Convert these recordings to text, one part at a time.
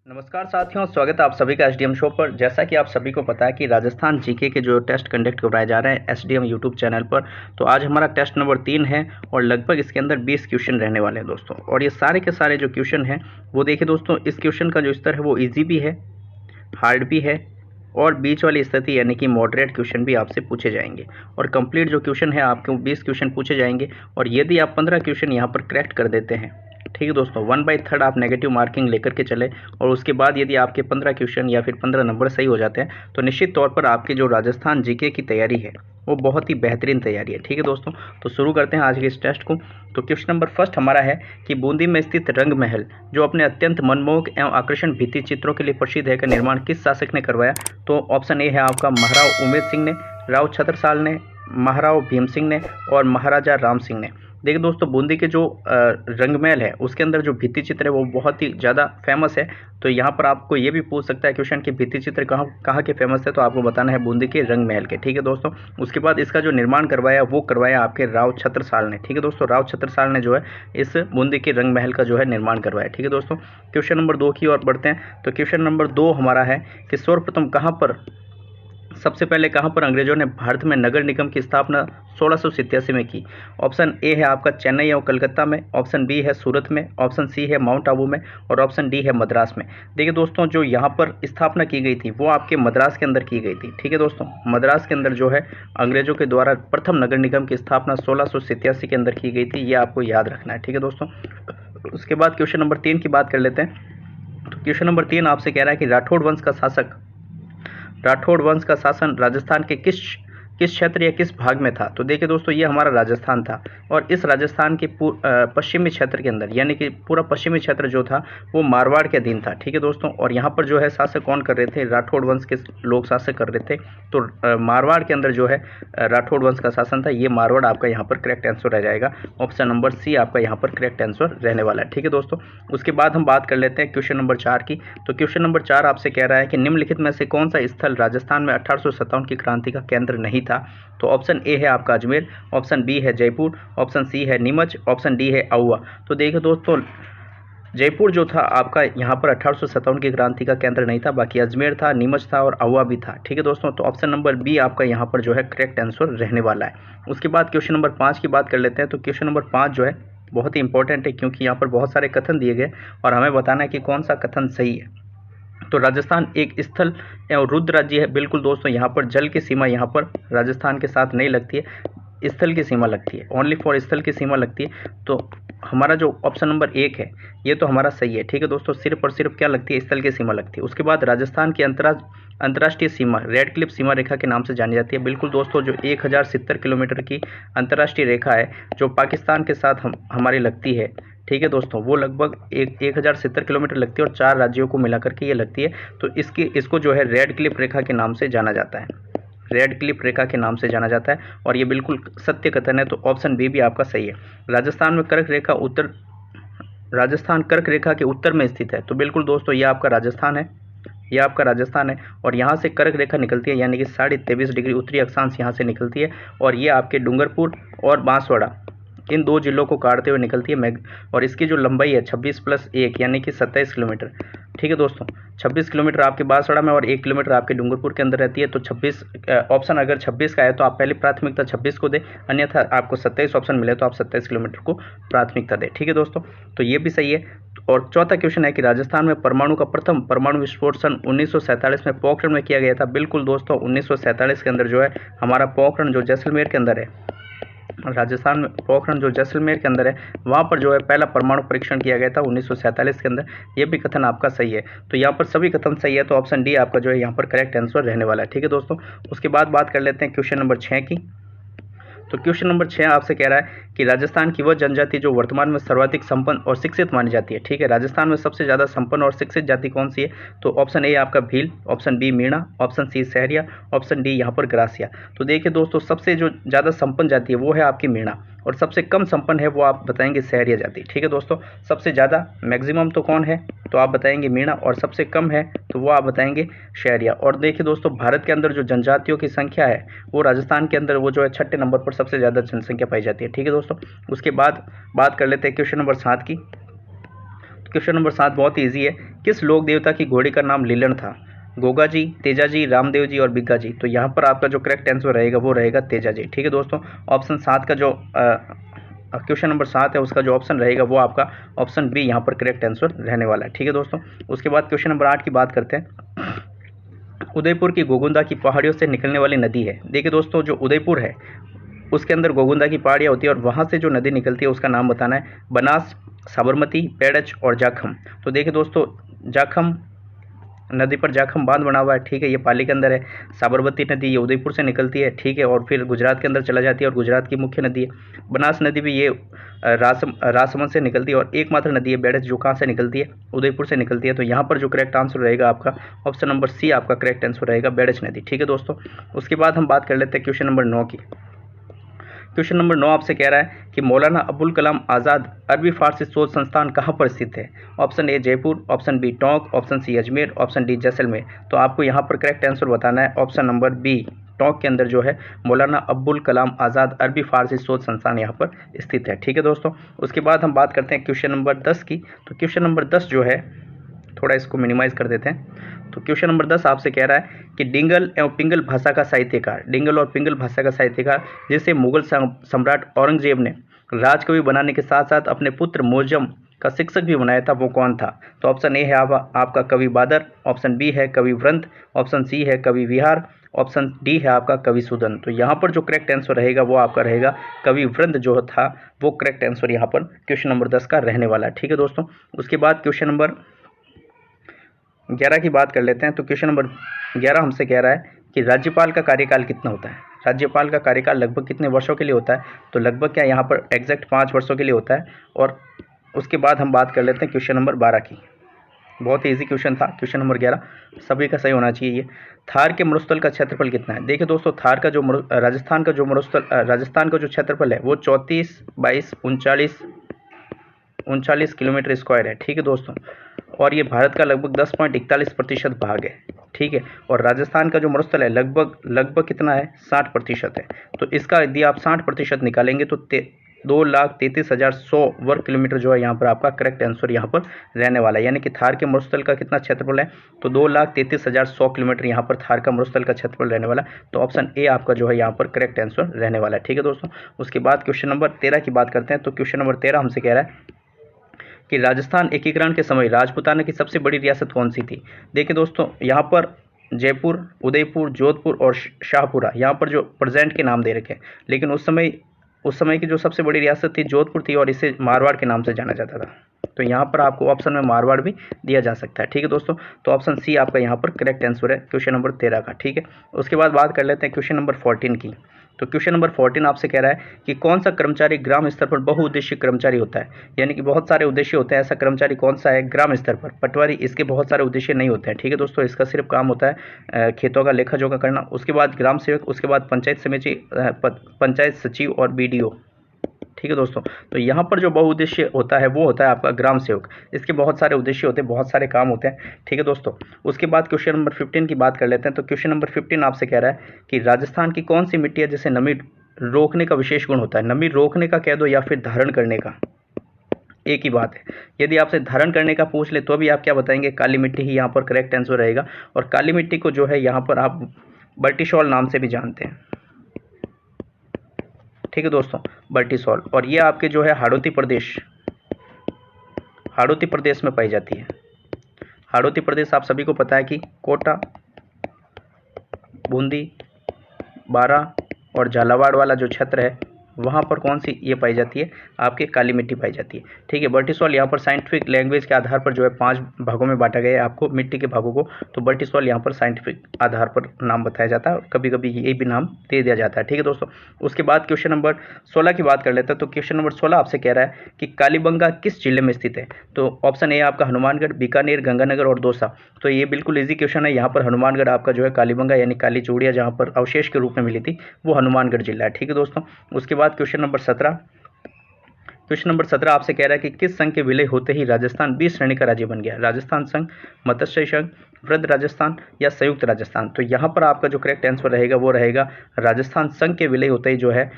नमस्कार साथियों, स्वागत है आप सभी का एसडीएम शो पर। जैसा कि आप सभी को पता है कि राजस्थान जीके के जो टेस्ट कंडक्ट करवाए जा रहे हैं एसडीएम यूट्यूब चैनल पर, तो आज हमारा टेस्ट नंबर 3 है और लगभग इसके अंदर 20 क्वेश्चन रहने वाले हैं दोस्तों। और ये सारे के सारे जो क्वेश्चन हैं वो देखिए दोस्तों, इस क्वेश्चन का जो स्तर है वो ईजी भी है, हार्ड भी है और बीच वाली स्थिति यानी कि मॉडरेट क्वेश्चन भी आपसे पूछे जाएंगे। और कंप्लीट जो क्वेश्चन है आपको 20 क्वेश्चन पूछे जाएंगे और यदि आप 15 क्वेश्चन यहाँ पर करेक्ट कर देते हैं, ठीक है दोस्तों, 1/3 आप नेगेटिव मार्किंग लेकर के चले और उसके बाद यदि आपके 15 क्वेश्चन या फिर 15 नंबर सही हो जाते हैं तो निश्चित तौर पर आपकी जो राजस्थान जीके की तैयारी है वो बहुत ही बेहतरीन तैयारी है। ठीक है दोस्तों, तो शुरू करते हैं आज के इस टेस्ट को। तो क्वेश्चन नंबर फर्स्ट हमारा है कि बूंदी में स्थित रंग महल जो अपने अत्यंत मनमोहक एवं आकर्षण भित्ति चित्रों के लिए प्रसिद्ध है का निर्माण किस शासक ने करवाया? तो ऑप्शन ए है आपका महाराव उमेद सिंह ने, राव छत्रसाल ने, महाराव भीम सिंह ने और महाराजा राम सिंह ने। देखिए दोस्तों, बूंदी के जो रंगमहल है उसके अंदर जो भित्ति चित्र है वो बहुत ही ज़्यादा फेमस है। तो यहाँ पर आपको ये भी पूछ सकता है क्वेश्चन कि भित्ति चित्र कहाँ के फेमस है, तो आपको बताना है बूंदी के रंगमहल के। ठीक है दोस्तों, उसके बाद इसका जो निर्माण करवाया वो करवाया आपके राव छत्रसाल ने। ठीक है दोस्तों, राव छत्रसाल ने जो है इस बूंदी के रंगमहल का जो है निर्माण करवाया। ठीक है दोस्तों, क्वेश्चन नंबर 2 की ओर बढ़ते हैं। तो क्वेश्चन नंबर 2 हमारा है कि सर्वप्रथम सबसे पहले कहाँ पर अंग्रेजों ने भारत में नगर निगम की स्थापना 1687 में की? ऑप्शन ए है आपका चेन्नई और कलकत्ता में, ऑप्शन बी है सूरत में, ऑप्शन सी है माउंट आबू में और ऑप्शन डी है मद्रास में। देखिए दोस्तों, जो यहाँ पर स्थापना की गई थी वो आपके मद्रास के अंदर की गई थी। ठीक है दोस्तों, मद्रास के अंदर जो है अंग्रेजों के द्वारा प्रथम नगर निगम की स्थापना 1687 के अंदर की गई थी, ये आपको याद रखना है। ठीक है दोस्तों, उसके बाद क्वेश्चन नंबर 3 की बात कर लेते हैं। तो क्वेश्चन नंबर 3 आपसे कह रहा है कि राठौड़ वंश का शासन राजस्थान के किस क्षेत्र या किस भाग में था? तो देखिए दोस्तों, ये हमारा राजस्थान था और इस राजस्थान के पश्चिमी क्षेत्र के अंदर यानी कि पूरा पश्चिमी क्षेत्र जो था वो मारवाड़ के अधीन था। ठीक है दोस्तों, और यहाँ पर जो है शासक कौन कर रहे थे? राठौड़ वंश के लोग शासक कर रहे थे। तो मारवाड़ के अंदर जो है राठौड़ वंश का शासन था। ये मारवाड़ आपका यहाँ पर करेक्ट आंसर रह जाएगा। ऑप्शन नंबर सी आपका यहाँ पर करेक्ट आंसर रहने वाला है। ठीक है दोस्तों, उसके बाद हम बात कर लेते हैं क्वेश्चन नंबर 4 की। तो क्वेश्चन नंबर 4 आपसे कह रहा है कि निम्नलिखित में से कौन सा स्थल राजस्थान में 1857 की क्रांति का केंद्र नहीं था? तो ऑप्शन ए है आपका अजमेर, ऑप्शन बी है जयपुर, ऑप्शन सी है नीमच, ऑप्शन डी है आउवा। तो देखिए दोस्तों, जयपुर जो था आपका यहाँ पर 1857 की क्रांति का केंद्र नहीं था, बाकी अजमेर था, नीमच था और आउवा भी था। ठीक है दोस्तों, तो ऑप्शन नंबर बी आपका यहाँ पर जो है करेक्ट आंसर रहने वाला है। उसके बाद क्वेश्चन नंबर 5 की बात कर लेते हैं। तो क्वेश्चन नंबर 5 जो है बहुत ही इंपॉर्टेंट है क्योंकि यहाँ पर बहुत सारे कथन दिए गए और हमें बताना है कि कौन सा कथन सही है। तो राजस्थान एक स्थल एवं रुद्र राज्य है। बिल्कुल दोस्तों, यहाँ पर जल की सीमा यहाँ पर राजस्थान के साथ नहीं लगती है, स्थल की सीमा लगती है, ओनली फॉर स्थल की सीमा लगती है। तो हमारा जो ऑप्शन नंबर 1 है ये तो हमारा सही है। ठीक है दोस्तों, सिर्फ और सिर्फ क्या लगती है? स्थल की सीमा लगती है। उसके बाद राजस्थान की अंतर्राष्ट्रीय सीमा रेड क्लिफ सीमा रेखा के नाम से जानी जाती है। बिल्कुल दोस्तों, जो 1070 किलोमीटर की अंतर्राष्ट्रीय रेखा है जो पाकिस्तान के साथ हमारी लगती है, ठीक है दोस्तों, वो लगभग 1070 किलोमीटर लगती है और 4 राज्यों को मिलाकर के ये लगती है। तो इसको जो है रेड क्लिफ रेखा के नाम से जाना जाता है, रेड क्लिफ रेखा के नाम से जाना जाता है और ये बिल्कुल सत्य कथन है। तो ऑप्शन बी भी आपका सही है। राजस्थान कर्क रेखा के उत्तर में स्थित है। तो बिल्कुल दोस्तों, ये आपका राजस्थान है और यहाँ से कर्क रेखा निकलती है यानी कि 23.5 डिग्री उत्तरी अक्षांश यहाँ से निकलती है और ये आपके डूंगरपुर और बांसवाड़ा इन 2 जिलों को काटते हुए निकलती है और इसकी जो लंबाई है 26 + 1 यानी कि 27 किलोमीटर। ठीक है दोस्तों, 26 किलोमीटर आपके बांसवाड़ा में और 1 किलोमीटर आपके डूंगरपुर के अंदर रहती है। तो 26 ऑप्शन अगर 26 का है तो आप पहले प्राथमिकता 26 को दें, अन्यथा आपको 27 ऑप्शन मिले तो आप 27 किलोमीटर को प्राथमिकता दें। ठीक है दोस्तों, तो ये भी सही है। और चौथा क्वेश्चन है कि राजस्थान में परमाणु का प्रथम परमाणु विस्फोट सन 1947 में पोखरण में किया गया था। बिल्कुल दोस्तों, 1947 के अंदर जो है हमारा पोखरण जो जैसलमेर के अंदर है, राजस्थान में पोखरण जो जैसलमेर के अंदर है वहाँ पर जो है पहला परमाणु परीक्षण किया गया था 1947 के अंदर। ये भी कथन आपका सही है। तो यहाँ पर सभी कथन सही है, तो ऑप्शन डी आपका जो है यहाँ पर करेक्ट आंसर रहने वाला है। ठीक है दोस्तों, उसके बाद बात कर लेते हैं क्वेश्चन नंबर 6 की। तो क्वेश्चन नंबर 6 आपसे कह रहा है कि राजस्थान की वह जनजाति जो वर्तमान में सर्वाधिक संपन्न और शिक्षित मानी जाती है। ठीक है, राजस्थान में सबसे ज़्यादा संपन्न और शिक्षित जाति कौन सी है? तो ऑप्शन ए आपका Bhil, option B Meena, option C Sahariya, option D यहाँ पर ग्रासिया। तो देखिए दोस्तों, सबसे जो ज़्यादा संपन्न जाति है वो है आपकी मीणा और सबसे कम संपन्न है वो आप बताएंगे सहरिया जाति। ठीक है दोस्तों, सबसे ज़्यादा मैक्सिमम तो कौन है? तो आप बताएंगे मीणा और सबसे कम है तो वो आप बताएंगे शहरिया। और देखिए दोस्तों, भारत के अंदर जो जनजातियों की संख्या है वो राजस्थान के अंदर वो जो है 6ठे नंबर पर सबसे ज़्यादा जनसंख्या पाई जाती है। ठीक है दोस्तों, उसके बाद बात कर लेते हैं क्वेश्चन नंबर 7 की। क्वेश्चन नंबर 7 बहुत ईजी है। किस लोक देवता की घोड़ी का नाम लीलन था? गोगा जी, तेजा जी, रामदेव जी और बिग्गा जी। तो यहाँ पर आपका जो करेक्ट आंसर रहेगा वो रहेगा तेजा जी। ठीक है दोस्तों, ऑप्शन 7 का जो क्वेश्चन नंबर 7 है उसका जो ऑप्शन रहेगा वो आपका ऑप्शन बी यहाँ पर करेक्ट आंसर रहने वाला है। ठीक है दोस्तों, उसके बाद क्वेश्चन नंबर 8 की बात करते हैं। उदयपुर की गोगुंदा की पहाड़ियों से निकलने वाली नदी है। देखिए दोस्तों, जो उदयपुर है उसके अंदर गोगुंदा की पहाड़ियाँ होती है और वहाँ से जो नदी निकलती है उसका नाम बताना है। बनास, साबरमती, पेड़च और जाखम। तो देखिए दोस्तों, जाखम नदी पर जाखम बांध बना हुआ है। ठीक है, ये पाली के अंदर है। साबरमती नदी ये उदयपुर से निकलती है। ठीक है, और फिर गुजरात के अंदर चला जाती है और गुजरात की मुख्य नदी है। बनास नदी भी ये राजसमंद से निकलती है और एकमात्र नदी है बेड़च जो कहाँ से निकलती है? उदयपुर से निकलती है। तो यहाँ पर जो करेक्ट आंसर रहेगा आपका ऑप्शन नंबर सी आपका करेक्ट आंसर रहेगा, बेड़च नदी। ठीक है दोस्तों, उसके बाद हम बात कर लेते हैं क्वेश्चन नंबर 9 की। क्वेश्चन नंबर 9 आपसे कह रहा है कि मौलाना अबुल कलाम आज़ाद अरबी फारसी शोध संस्थान कहाँ पर स्थित है? Option A Jaipur, option B Tonk, option C Ajmer, option D Jaisalmer. तो आपको यहाँ पर करेक्ट आंसर बताना है ऑप्शन नंबर बी टोंक के अंदर जो है मौलाना अबुल कलाम आज़ाद अरबी फारसी शोध संस्थान यहाँ पर स्थित है। ठीक है दोस्तों, उसके बाद हम बात करते हैं क्वेश्चन नंबर 10 की। तो क्वेश्चन नंबर 10 जो है, थोड़ा इसको मिनिमाइज कर देते हैं। तो क्वेश्चन नंबर 10 आपसे कह रहा है कि डिंगल एवं पिंगल भाषा का साहित्यकार, डिंगल और पिंगल भाषा का साहित्यकार जिसे मुगल सम्राट औरंगजेब ने राजकवि बनाने के साथ साथ अपने पुत्र मोजम का शिक्षक भी बनाया था, वो कौन था? तो ऑप्शन ए है आपका कवि बादर, ऑप्शन बी है कवि वृंत, ऑप्शन सी है कवि विहार, ऑप्शन डी है आपका कवि सुदन। तो यहाँ पर जो करेक्ट आंसर रहेगा वो आपका रहेगा कवि वृंत जो था वो करेक्ट आंसर यहाँ पर क्वेश्चन नंबर 10 का रहने वाला है। ठीक है दोस्तों, उसके बाद क्वेश्चन नंबर 11 की बात कर लेते हैं। तो क्वेश्चन नंबर 11 हमसे कह रहा है कि राज्यपाल का कार्यकाल कितना होता है? राज्यपाल का कार्यकाल लगभग कितने वर्षों के लिए होता है? तो लगभग क्या यहाँ पर एग्जैक्ट 5 वर्षों के लिए होता है। और उसके बाद हम बात कर लेते हैं क्वेश्चन नंबर 12 की। बहुत ही ईजी क्वेश्चन था क्वेश्चन नंबर 11, सभी का सही होना चाहिए ये। थार के मरुस्थल का क्षेत्रफल कितना है? देखिए दोस्तों, थार का जो राजस्थान का जो क्षेत्रफल है वो 34 22 39 किलोमीटर स्क्वायर है। ठीक है दोस्तों, और ये भारत का लगभग 10.41% भाग है। ठीक है, और राजस्थान का जो मरुस्थल है लगभग कितना है? 60% है। तो इसका यदि आप 60% निकालेंगे तो 2,33,100 वर्ग किलोमीटर जो है यहाँ पर आपका करेक्ट आंसर यहाँ पर रहने वाला है। यानी कि थार के मरुस्थल का कितना क्षेत्रफल है? तो 2,33,100 किलोमीटर यहाँ पर थार का मरुस्थल का क्षेत्रफल रहने वाला है। तो ऑप्शन ए आपका जो है यहाँ पर करेक्ट आंसर रहने वाला है। ठीक है दोस्तों, उसके बाद क्वेश्चन नंबर 13 की बात करते हैं। तो क्वेश्चन नंबर 13 हमसे कह रहा है कि राजस्थान एकीकरण के समय राजपूताना की सबसे बड़ी रियासत कौन सी थी? देखिए दोस्तों, यहाँ पर जयपुर, उदयपुर, जोधपुर और शाहपुरा यहाँ पर जो प्रेजेंट के नाम दे रखे हैं, लेकिन उस समय की जो सबसे बड़ी रियासत थी जोधपुर थी और इसे मारवाड़ के नाम से जाना जाता था। तो यहाँ पर आपको ऑप्शन में मारवाड़ भी दिया जा सकता है। ठीक है दोस्तों, तो ऑप्शन सी आपका यहाँ पर करेक्ट आंसर है क्वेश्चन नंबर 13 का। ठीक है, उसके बाद बात कर लेते हैं क्वेश्चन नंबर 14 की। तो क्वेश्चन नंबर 14 आपसे कह रहा है कि कौन सा कर्मचारी ग्राम स्तर पर बहुउद्देशीय कर्मचारी होता है? यानी कि बहुत सारे उद्देश्य होते हैं, ऐसा कर्मचारी कौन सा है ग्राम स्तर पर? पटवारी, इसके बहुत सारे उद्देश्य नहीं होते हैं। ठीक है दोस्तों, इसका सिर्फ काम होता है खेतों का लेखा जोखा करना। उसके बाद ग्राम सेवक, उसके बाद पंचायत समिति, पंचायत सचिव और BDO। ठीक है दोस्तों, तो यहाँ पर जो बहुउद्देश्य होता है वो होता है आपका ग्राम सेवक। इसके बहुत सारे उद्देश्य होते हैं, बहुत सारे काम होते हैं। ठीक है दोस्तों, उसके बाद क्वेश्चन नंबर 15 की बात कर लेते हैं। तो क्वेश्चन नंबर 15 आपसे कह रहा है कि राजस्थान की कौन सी मिट्टी है जिसे नमी रोकने का विशेष गुण होता है? नमी रोकने का कह दो या फिर धारण करने का, एक ही बात है। यदि आपसे धारण करने का पूछ ले तो भी आप क्या बताएंगे? काली मिट्टी ही यहाँ पर करेक्ट आंसर रहेगा। और काली मिट्टी को जो है यहाँ पर आप बल्टीसोल नाम से भी जानते हैं। ठीक है दोस्तों, बल्टीसोल, और ये आपके जो है हाड़ौती प्रदेश में पाई जाती है। हाड़ौती प्रदेश आप सभी को पता है कि कोटा, बूंदी, बारा और झालावाड़ वाला जो क्षेत्र है वहाँ पर कौन सी ये पाई जाती है? आपके काली मिट्टी पाई जाती है। ठीक है, बल्टीसोल यहाँ पर साइंटिफिक लैंग्वेज के आधार पर जो है 5 भागों में बांटा गया है आपको मिट्टी के भागों को। तो बल्टीसोल यहाँ पर साइंटिफिक आधार पर नाम बताया जाता है और कभी कभी ये भी नाम दे दिया जाता है। ठीक है दोस्तों, उसके बाद क्वेश्चन नंबर 16 की बात कर लेते हैं। तो क्वेश्चन नंबर 16 आपसे कह रहा है कि कालीबंगा किस जिले में स्थित है? तो ऑप्शन ए आपका हनुमानगढ़, बीकानेर, गंगानगर और दौसा। तो ये बिल्कुल ईजी क्वेश्चन है। यहाँ पर हनुमानगढ़ आपका जो है कालीबंगा यानी काली चूड़िया जहाँ पर अवशेष के रूप में मिली थी वो हनुमानगढ़ जिला है। ठीक है दोस्तों, उसके बाद क्वेश्चन नंबर 17 आपसे कह रहा है कि किस संघ के विलय होते ही राजस्थान 20 श्रेणी का राज्य बन गया? राजस्थान संघ, मत्स्य संघ, वृद्ध राजस्थान या संयुक्त राजस्थान। तो यहाँ पर आपका जो करेक्ट आंसर रहेगा वो रहेगा राजस्थान संघ के विलय होते ही जो है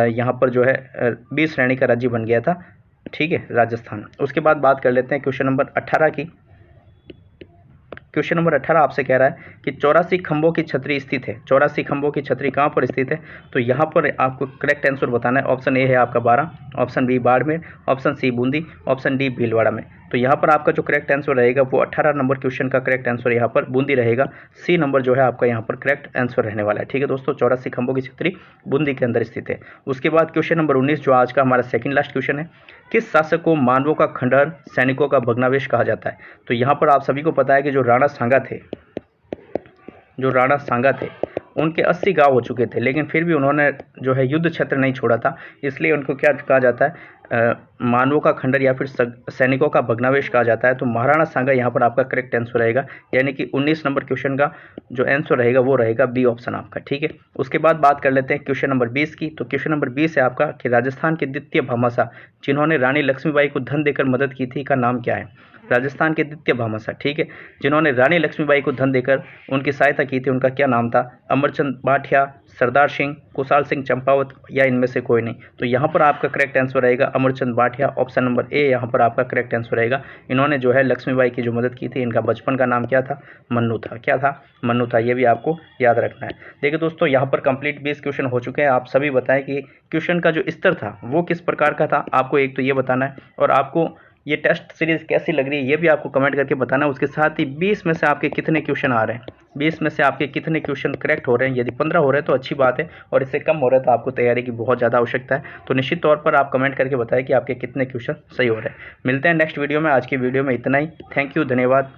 यहाँ पर जो है 20 श्रेणी का राज्य बन गया था ठीक है, राजस्थान। उसके बाद बात कर लेते हैं क्वेश्चन नंबर 18 की। क्वेश्चन नंबर 18 आपसे कह रहा है कि 84 खंभों की छतरी स्थित है। 84 खंभों की छतरी कहाँ पर स्थित है? तो यहाँ पर आपको करेक्ट आंसर बताना है। ऑप्शन ए है आपका 12, option B Barmer, option C Bundi, option D Bhilwara में। तो यहाँ पर आपका जो करेक्ट आंसर रहेगा वो 18 नंबर क्वेश्चन का करेक्ट आंसर यहाँ पर बूंदी रहेगा। सी नंबर जो है आपका यहाँ पर करेक्ट आंसर रहने वाला है। ठीक है दोस्तों, 84 खंभों की छतरी बूंदी के अंदर स्थित है। उसके बाद क्वेश्चन नंबर 19 जो आज का हमारा सेकंड लास्ट क्वेश्चन है, किस शासक को मानवों का खंडहर, सैनिकों का भग्नावशेष कहा जाता है? तो यहाँ पर आप सभी को पता है कि जो राणा सांगा थे उनके 80 गांव हो चुके थे, लेकिन फिर भी उन्होंने जो है युद्ध क्षेत्र नहीं छोड़ा था, इसलिए उनको क्या कहा जाता है? मानवों का खंडहर या फिर सैनिकों का भग्नावशेष कहा जाता है। तो महाराणा सांगा यहाँ पर आपका करेक्ट आंसर रहेगा, यानी कि 19 नंबर क्वेश्चन का जो आंसर रहेगा वो रहेगा बी ऑप्शन आपका। ठीक है, उसके बाद बात कर लेते हैं क्वेश्चन नंबर 20 की। तो क्वेश्चन नंबर 20 है आपका कि राजस्थान के द्वितीय भामाशाह जिन्होंने रानी लक्ष्मीबाई को धन देकर मदद की थी का नाम क्या है? राजस्थान के द्वितीय भामाशाह, ठीक है, जिन्होंने रानी लक्ष्मीबाई को धन देकर उनकी सहायता की थी, उनका क्या नाम था? अमरचंद बाठिया, सरदार सिंह, कुशाल सिंह चंपावत या इनमें से कोई नहीं। तो यहाँ पर आपका करेक्ट आंसर रहेगा Amarchand Bathia. Option number A यहाँ पर आपका करेक्ट आंसर रहेगा। इन्होंने जो है लक्ष्मीबाई की जो मदद की थी, इनका बचपन का नाम क्या था? मन्नू था। क्या था? मन्नू था। ये भी आपको याद रखना है। देखिए दोस्तों, यहाँ पर कंप्लीट 20 क्वेश्चन हो चुके हैं। आप सभी बताएं कि क्वेश्चन का जो स्तर था वो किस प्रकार का था। आपको एक तो ये बताना है, और आपको ये टेस्ट सीरीज कैसी लग रही है ये भी आपको कमेंट करके बताना है। उसके साथ ही 20 में से आपके कितने क्वेश्चन आ रहे हैं, 20 में से आपके कितने क्वेश्चन करेक्ट हो रहे हैं। यदि 15 हो रहे हैं तो अच्छी बात है, और इससे कम हो रहे हैं तो आपको तैयारी की बहुत ज़्यादा आवश्यकता है। तो निश्चित तौर पर आप कमेंट करके बताएं कि आपके कितने क्वेश्चन सही हो रहे हैं। मिलते हैं नेक्स्ट वीडियो में। आज की वीडियो में इतना ही। थैंक यू, धन्यवाद।